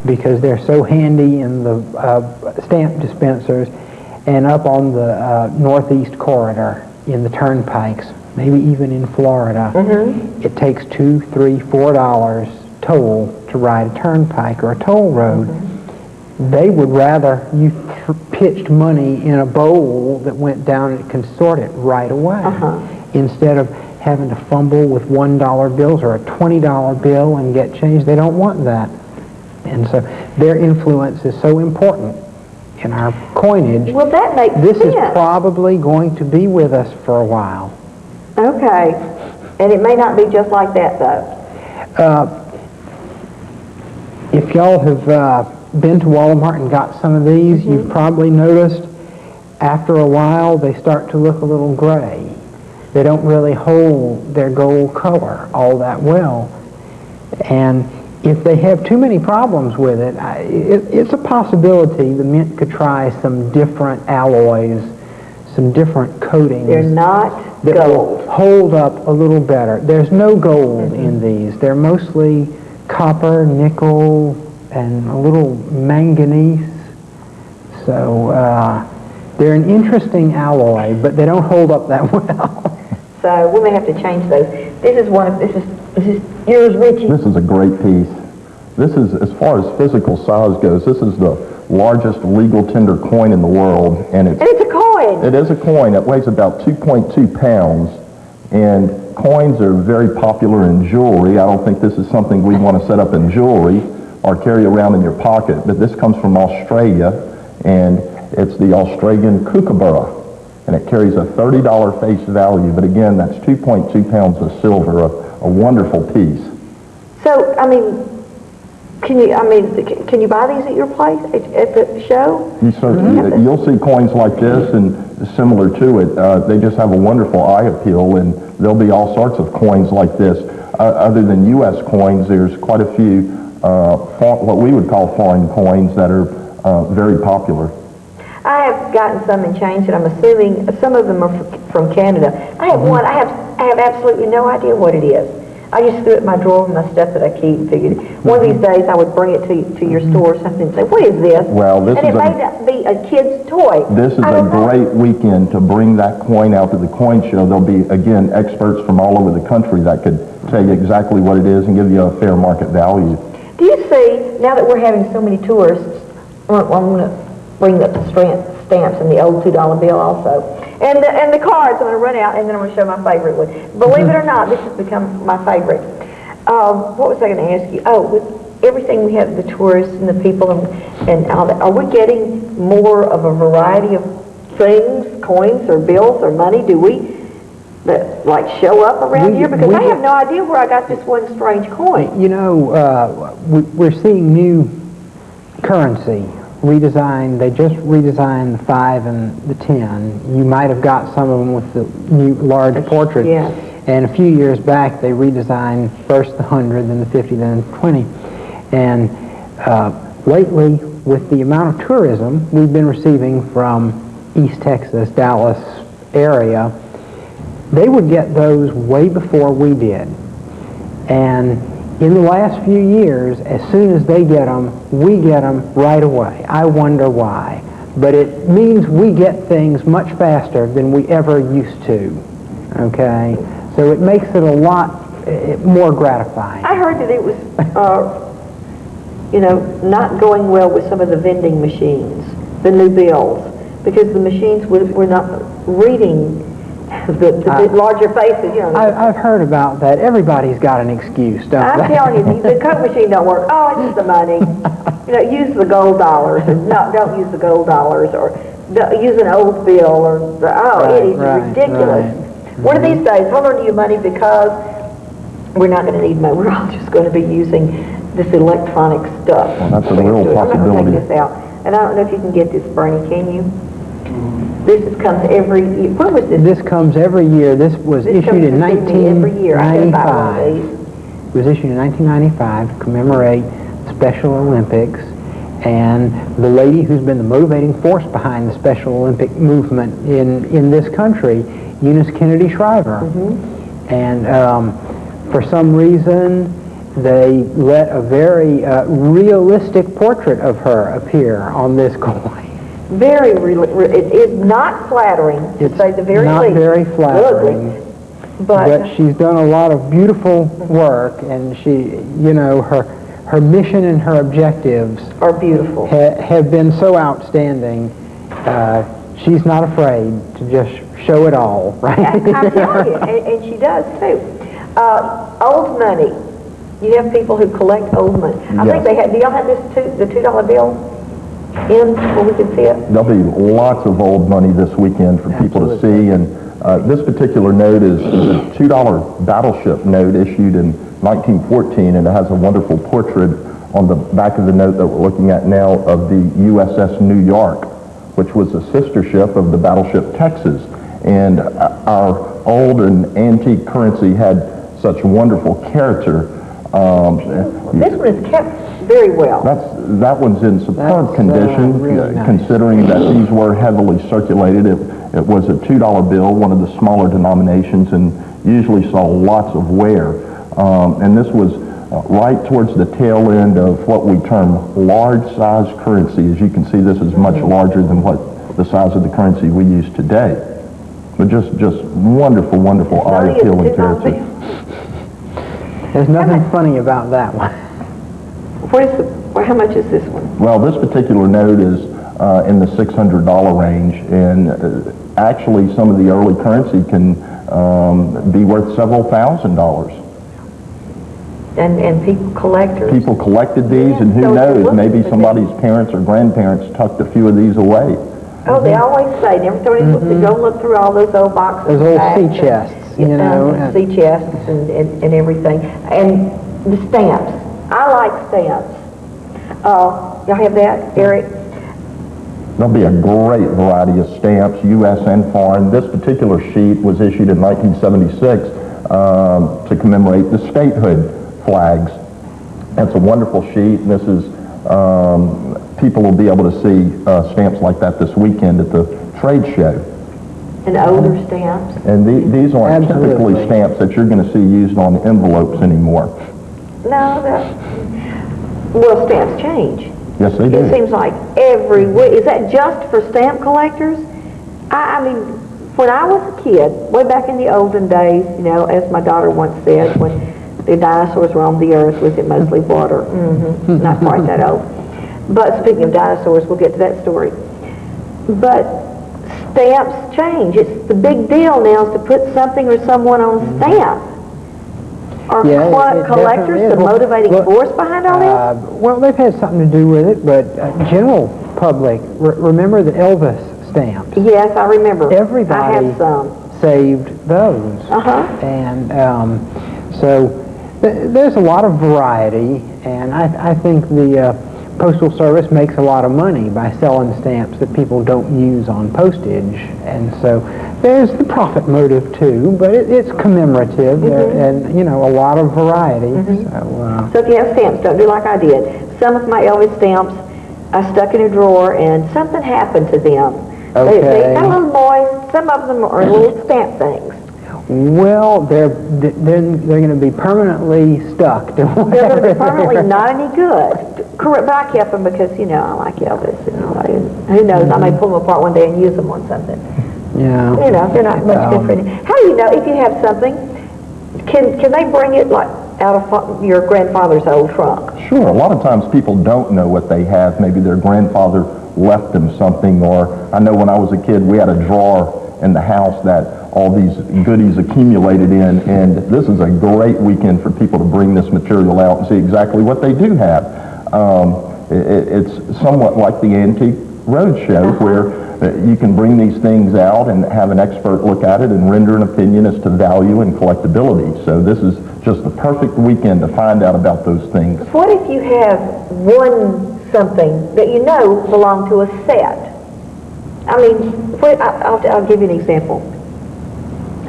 because they're so handy in the stamp dispensers, and up on the northeast corridor in the turnpikes, maybe even in Florida, it takes $2, $3, $4 toll to ride a turnpike or a toll road. They would rather you pitched money in a bowl that went down and could sort it right away, instead of having to fumble with $1 bills or a $20 bill and get change. They don't want that. And so their influence is so important in our coinage. Well, that makes sense. This is probably going to be with us for a while. Okay. And it may not be just like that, though. If y'all have been to Walmart and got some of these, you've probably noticed after a while they start to look a little gray. They don't really hold their gold color all that well. And if they have too many problems with it, it's a possibility the mint could try some different alloys, some different coatings. They're not that gold. Will hold up a little better. There's no gold in these. They're mostly copper, nickel, and a little manganese. So they're an interesting alloy, but they don't hold up that well. So we may have to change those. This is yours, Richie. This is a great piece. This is, as far as physical size goes, this is the largest legal tender coin in the world, and it's a coin. It is a coin. It weighs about 2.2 pounds, and coins are very popular in jewelry. I don't think this is something we'd want to set up in jewelry or carry around in your pocket, but this comes from Australia, and it's the Australian kookaburra, and it carries a $30 face value, but again, that's 2.2 pounds of silver, a wonderful piece. So, I mean, can you buy these at your place, at the show? You certainly, you'll see coins like this and similar to it. They just have a wonderful eye appeal, and there'll be all sorts of coins like this. Other than U.S. coins, there's quite a few what we would call foreign coins that are very popular. I have gotten some in change, and I'm assuming some of them are from Canada. I have one. I have absolutely no idea what it is. I just threw it in my drawer with my stuff that I keep and figured one of these days I would bring it to your store or something and say, what is this? Well, this and is it may not be a kid's toy. This is a great weekend to bring that coin out to the coin show. There'll be, again, experts from all over the country that could tell you exactly what it is and give you a fair market value. Do you see, now that we're having so many tourists, I'm going to bring up the stamps and the old $2 bill also. And the cards, I'm going to run out, and then I'm going to show my favorite one. Believe it or not, this has become my favorite. What was I going to ask you? Oh, with everything we have, the tourists and the people and all that, are we getting more of a variety of things, coins or bills or money? Do we, like, show up around here? Because I have no idea where I got this one strange coin. You know, we're seeing new currency redesigned. They just redesigned the 5 and the 10. You might have got some of them with the new large portraits. Yeah. And a few years back, they redesigned first the 100, then the 50, then the 20. And lately, with the amount of tourism we've been receiving from East Texas, Dallas area, they would get those way before we did. And in the last few years, as soon as they get them, we get them right away. I wonder why. But it means we get things much faster than we ever used to. Okay? So it makes it a lot more gratifying. I heard that it was, not going well with some of the vending machines, the new bills, because the machines were not reading the larger faces, I've heard about that. Everybody's got an excuse, don't they? I'm telling you, the Coke machine don't work. Oh, it's just the money. Use the gold dollars, and don't use the gold dollars, or use an old bill, or it is ridiculous. Right. One of these days, hold on to your money because we're not going to need money. We're all just going to be using this electronic stuff. Well, that's a real possibility. I'm not going to take this out, and I don't know if you can get this, Bernie. Can you? This comes every year. When was this? This comes every year. This was issued in 1995. It was issued in 1995 to commemorate the Special Olympics, and the lady who's been the motivating force behind the Special Olympic movement in this country, Eunice Kennedy Shriver. And for some reason, they let a very realistic portrait of her appear on this coin. Very, it is not flattering, to say the very not least. very flattering. Ugly. But she's done a lot of beautiful work, and her mission and her objectives are beautiful. Have been so outstanding. She's not afraid to just show it all, right? I tell you, and she does too. Old money. You have people who collect old money. I think they have. Do y'all have the $2 bill in where we can see it? There'll be lots of old money this weekend for people to see, and this particular note is a $2 battleship note issued in 1914, and it has a wonderful portrait on the back of the note that we're looking at now of the USS New York, which was a sister ship of the battleship Texas. And our old and antique currency had such wonderful character. This one is kept very well. That one's in superb condition, really nice. Considering that these were heavily circulated. It was a $2 bill, one of the smaller denominations, and usually saw lots of wear. And this was right towards the tail end of what we term large size currency. As you can see, this is much larger than what the size of the currency we use today. But just wonderful, wonderful eye-appealing character. There's nothing funny about that one. How much is this one? Well, this particular note is in the $600 range, and actually some of the early currency can be worth several $1,000s. And people, collectors. People collected these, and who so knows, maybe somebody's parents or grandparents tucked a few of these away. Oh, they always say, never throw anything, go look through all those old boxes. Those old sea chests, you know. Sea chests and everything. And the stamps. I like stamps. Y'all have that, Eric? There'll be a great variety of stamps, U.S. and foreign. This particular sheet was issued in 1976 to commemorate the statehood flags. That's a wonderful sheet. This is, people will be able to see stamps like that this weekend at the trade show. And older stamps. And these aren't typically stamps that you're going to see used on envelopes anymore. No, well, stamps change. Yes, they do. It seems like every week. Is that just for stamp collectors? I mean, when I was a kid, way back in the olden days, you know, as my daughter once said, when the dinosaurs roamed the earth, was it mostly water? Not quite that old. But speaking of dinosaurs, we'll get to that story. But stamps change. It's the big deal now is to put something or someone on stamp. Are collectors the motivating force behind all this? Well, they've had something to do with it, but general public, remember the Elvis stamps? Yes, I remember. Everybody I have some. saved those. And so there's a lot of variety, and I think the Postal Service makes a lot of money by selling stamps that people don't use on postage, and so there's the profit motive too, but it's commemorative, and you know, a lot of variety. So if you have stamps, don't do like I did. Some of my Elvis stamps I stuck in a drawer, and something happened to them. Okay. They got a little moist. Some of them are little stamp things. Well, they're going to be permanently stuck. They're going to be permanently not any good. Correct, but I kept them because, you know, I like Elvis. And who knows, I may pull them apart one day and use them on something. Yeah. You know, they're not much good for anything. How do you know if you have something, can they bring it like out of your grandfather's old trunk? Sure. A lot of times people don't know what they have. Maybe their grandfather left them something, or I know when I was a kid we had a drawer in the house that all these goodies accumulated in, and this is a great weekend for people to bring this material out and see exactly what they do have. It's somewhat like the Antique Roadshow, where you can bring these things out and have an expert look at it and render an opinion as to value and collectability. So this is just the perfect weekend to find out about those things. What if you have one something that you know belonged to a set? I mean, I'll give you an example.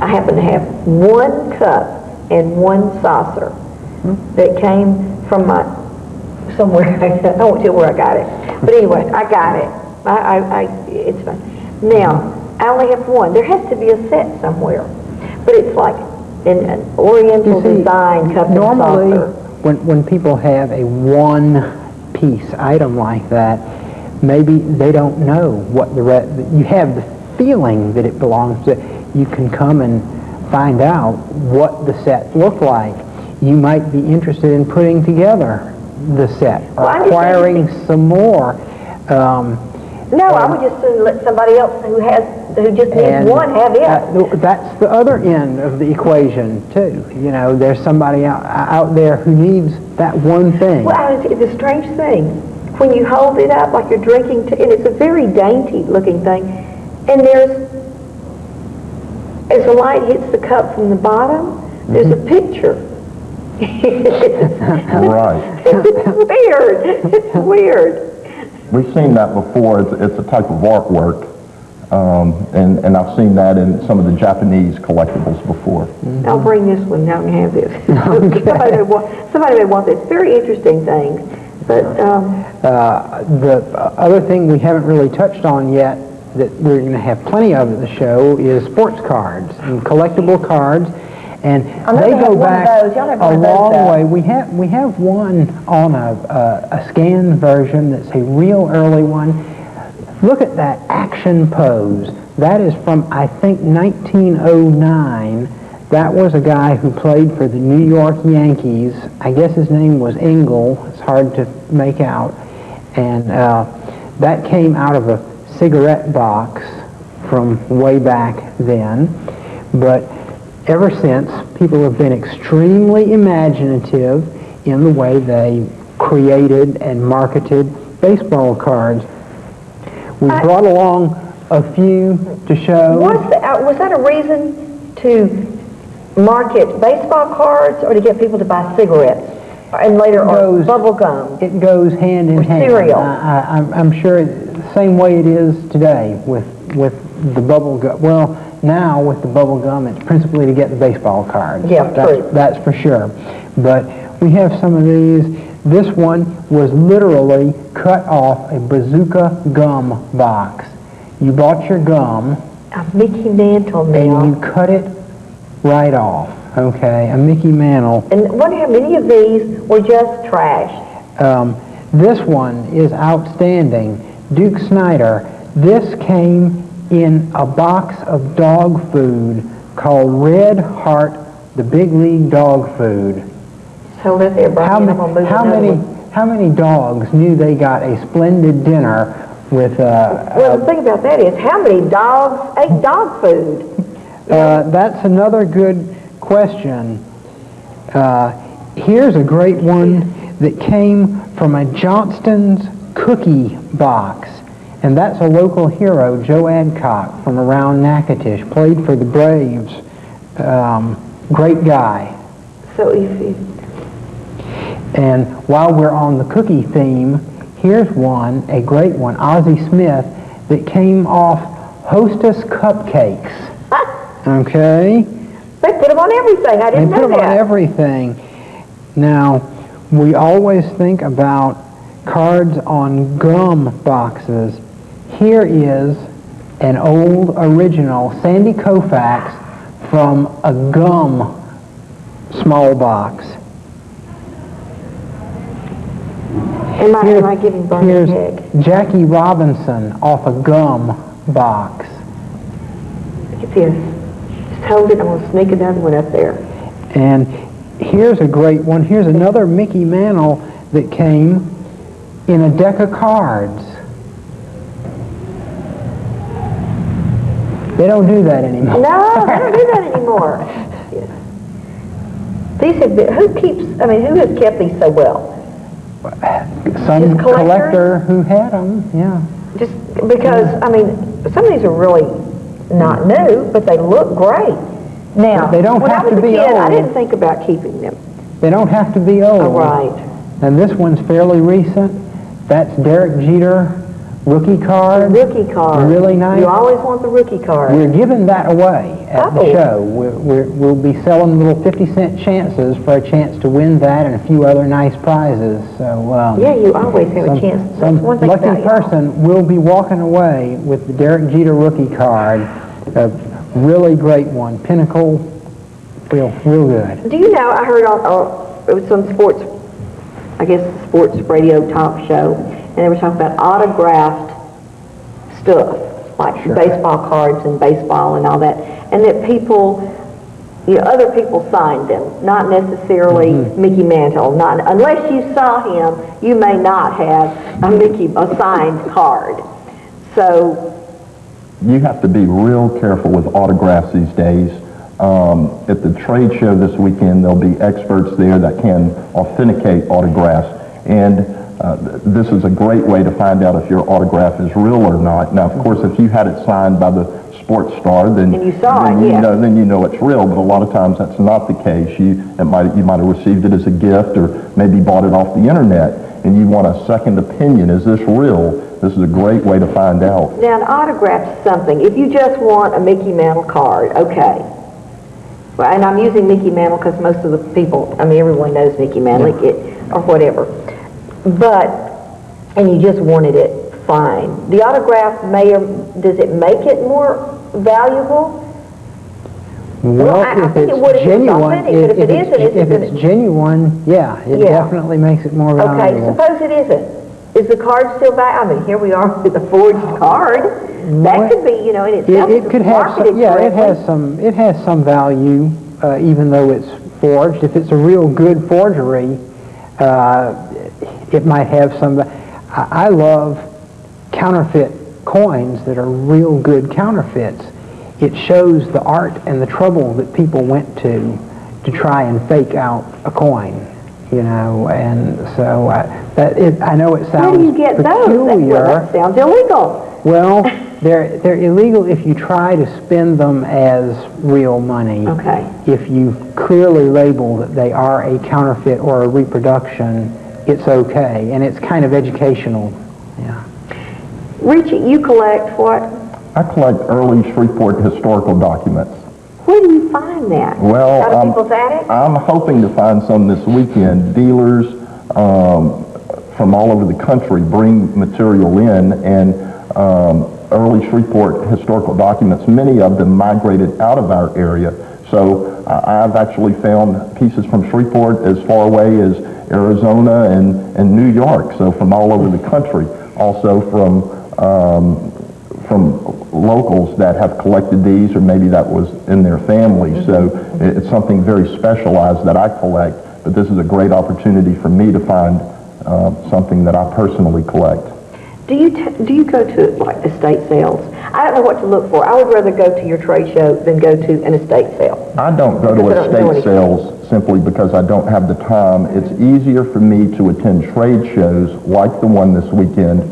I happen to have one cup and one saucer that came from somewhere. I won't tell where I got it. But anyway, I got it. It's fine. Now, I only have one. There has to be a set somewhere. But it's like an oriental design cup and saucer. when people have a one-piece item like that, maybe they don't know what you have the feeling that it belongs to. You can come and find out what the set look like. You might be interested in putting together the set or acquiring some more. No, I would just soon let somebody else who just needs one have it. That's the other end of the equation too. You know, there's somebody out there who needs that one thing. Well, it's a strange thing. When you hold it up like you're drinking tea, and it's a very dainty looking thing, and as the light hits the cup from the bottom, there's a picture. Right. It's weird. It's weird. We've seen that before. It's a type of artwork, and I've seen that in some of the Japanese collectibles before. I'll bring this one down and have this. Okay. Somebody may want this. Very interesting thing. But the other thing we haven't really touched on yet that we're going to have plenty of at the show is sports cards and collectible cards. And they go back a long way. We have one on a scanned version that's a real early one. Look at that action pose. That is from, I think, 1909. That was a guy who played for the New York Yankees. I guess his name was Engel. It's hard to make out. And that came out of a cigarette box from way back then. But ever since, people have been extremely imaginative in the way they created and marketed baseball cards. We brought along a few to show. Was that a reason to market baseball cards or to get people to buy cigarettes? And later bubble gum? It goes hand in hand. Cereal. I'm sure the same way it is today with the bubble gum. Well, now with the bubble gum, it's principally to get the baseball cards. Yeah, true. That's for sure. But we have some of these. This one was literally cut off a bazooka gum box. You bought your gum. A Mickey Mantle now. And you cut it right off. Okay, a Mickey Mantle. And I wonder how many of these were just trash. This one is outstanding. Duke Snyder. This came in a box of dog food called Red Heart, the Big League Dog Food. Hold it there, Brian. How many dogs knew they got a splendid dinner with... well, the thing about that is, how many dogs ate dog food? That's another good question. Here's a great one that came from a Johnston's cookie box. And that's a local hero, Joe Adcock, from around Natchitoches, played for the Braves. Great guy. So easy. And while we're on the cookie theme, here's one, a great one, Ozzie Smith, that came off Hostess cupcakes. Okay? They put them on everything. I didn't know that. They put them on everything. Now, we always think about cards on gum boxes. Here is an old original Sandy Koufax from a gum small box. Am I giving Barney Here's a pig? Jackie Robinson off a gum box. Look at this. Just hold it. I'm going to sneak another one up there. And here's a great one. Here's another Mickey Mantle that came in a deck of cards. They don't do that anymore. No, they don't do that anymore. Yes. These have been, who has kept these so well? Some collector who had them, yeah. Just because, some of these are really not new, but they look great. Now, they don't when have I was to a be kid, old. I didn't think about keeping them. They don't have to be old. Oh, right. And this one's fairly recent. That's Derek Jeter rookie card. Rookie card. Really nice. You always want the rookie card. We're giving that away at the show. We'll be selling little 50-cent chances for a chance to win that and a few other nice prizes. So yeah, you always have a chance. Some lucky person will be walking away with the Derek Jeter rookie card. A really great one. Pinnacle. Real good. Do you know, I heard on some sports I guess, sports radio talk show, and they were talking about autographed stuff, like baseball cards and baseball and all that, and that people, other people signed them, not necessarily Mickey Mantle. Not unless you saw him, you may not have a signed card. So you have to be real careful with autographs these days. At the trade show this weekend, there'll be experts there that can authenticate autographs, and this is a great way to find out if your autograph is real or not. Now, of course, if you had it signed by the sports star, then you know it's real. But a lot of times that's not the case. You might have received it as a gift, or maybe bought it off the internet, and you want a second opinion. Is this real? This is a great way to find out. Now, an autograph's something. If you just want a Mickey Mantle card, okay. Well, and I'm using Mickey Mantle because most of the people, everyone knows Mickey Mantle, or whatever. And you just wanted it, fine. The autograph does it make it more valuable? Well, if it's genuine, if it's genuine, it definitely makes it more valuable. Okay, suppose it isn't. Is the card still valuable? Here we are with a forged card. That could be, in itself. It could have some, it has some value, even though it's forged. If it's a real good forgery, it might have some. I love counterfeit coins that are real good counterfeits. It shows the art and the trouble that people went to try and fake out a coin, and so I know it sounds Where do you get peculiar. That sounds illegal. Well, they're illegal if you try to spend them as real money. Okay. If you clearly label that they are a counterfeit or a reproduction, it's okay, and it's kind of educational. Yeah. Richie, you collect what? I collect early Shreveport historical documents. Where do you find that? Well, out of people's attic? I'm hoping to find some this weekend. Dealers from all over the country bring material in, and early Shreveport historical documents, many of them migrated out of our area. So I've actually found pieces from Shreveport as far away as Arizona and New York, so from all over the country. Also from locals that have collected these, or maybe that was in their family. So it's something very specialized that I collect, but this is a great opportunity for me to find something that I personally collect. Do you go to like estate sales? I don't know what to look for. I would rather go to your trade show than go to an estate sale. I don't go to estate sales simply because I don't have the time. It's easier for me to attend trade shows like the one this weekend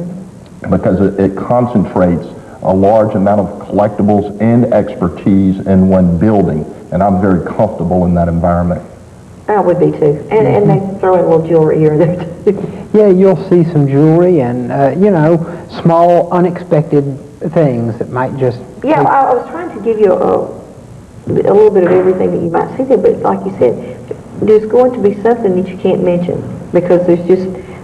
because it concentrates a large amount of collectibles and expertise in one building, and I'm very comfortable in that environment. I would be too. And they throw in a little jewelry here and there too. Yeah, you'll see some jewelry and, small, unexpected things that might just... Yeah, I was trying to give you a little bit of everything that you might see there, but like you said, there's going to be something that you can't mention because there's just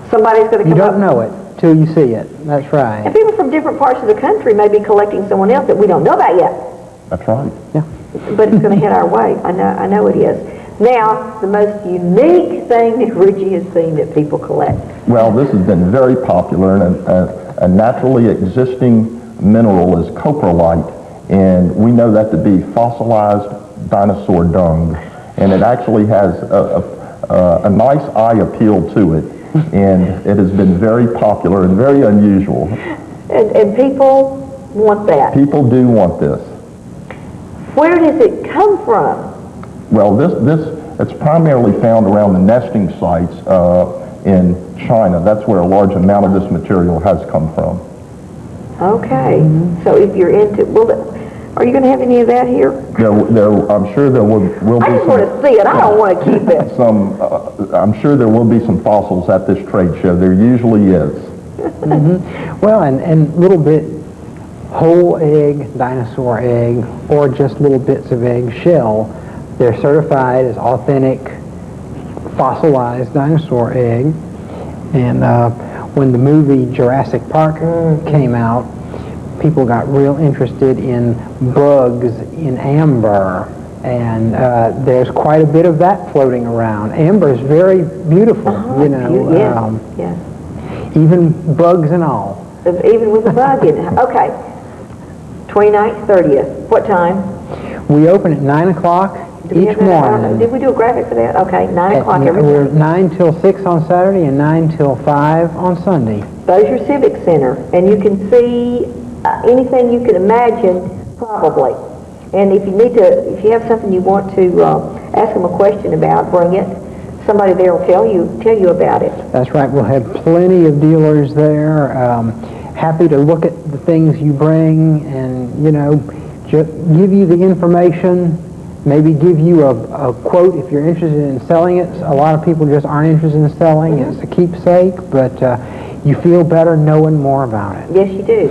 somebody's going to come You up. don't know it till you see it. That's right. And people from different parts of the country may be collecting someone else that we don't know about yet. That's right. Yeah. But it's going to head our way. I know it is. Now, the most unique thing that Richie has seen that people collect. Well, this has been very popular, and a naturally existing mineral is coprolite, and we know that to be fossilized dinosaur dung, and it actually has a nice eye appeal to it, and it has been very popular and very unusual. And people want that. People do want this. Where does it come from? Well, it's primarily found around the nesting sites in China. That's where a large amount of this material has come from. Okay. So if you're into, are you going to have any of that here? I'm sure there will be. I just want to see it. I don't want to keep it. I'm sure there will be some fossils at this trade show. There usually is. Well, and little bit whole egg, dinosaur egg, or just little bits of egg shell. They're certified as authentic fossilized dinosaur egg. And when the movie Jurassic Park came out, people got real interested in bugs in amber. And there's quite a bit of that floating around. Amber is very beautiful, you know, yes. even bugs and all. Even with a bug in it. Okay. 29th, 30th. What time? We open at 9 o'clock each morning. Did we do a graphic for that? Okay, 9 o'clock every We're day. 9 till 6 on Saturday and 9 till 5 on Sunday. Bossier Civic Center. And you can see anything you can imagine, probably. And if you have something you want to ask them a question about, bring it. Somebody there will tell you about it. That's right. We'll have plenty of dealers there. Happy to look at the things you bring and, you know, just give you the information, maybe give you a quote if you're interested in selling it. A lot of people just aren't interested in selling. It's a keepsake, but you feel better knowing more about it. Yes, you do.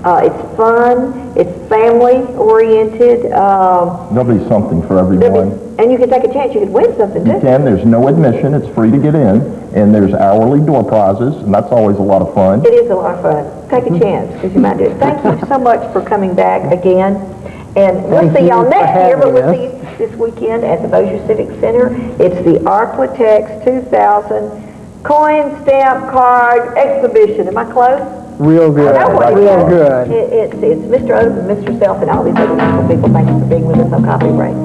It's fun. It's family-oriented. There'll be something for everyone. And you can take a chance. You could win something, too. You can. There's no admission. It's free to get in. And there's hourly door prizes, and that's always a lot of fun. It is a lot of fun. Take a chance, because you might do it. Thank you so much for coming back again. And we'll see y'all next year, but we'll see you this weekend at the Bossier Civic Center. It's the Arklatex 2000 Coin Stamp Card Exhibition. Am I close? Real good. Real good. It's Mr. Odom and Mr. Self and all these other wonderful people. Thank you for being with us on Coffee Break.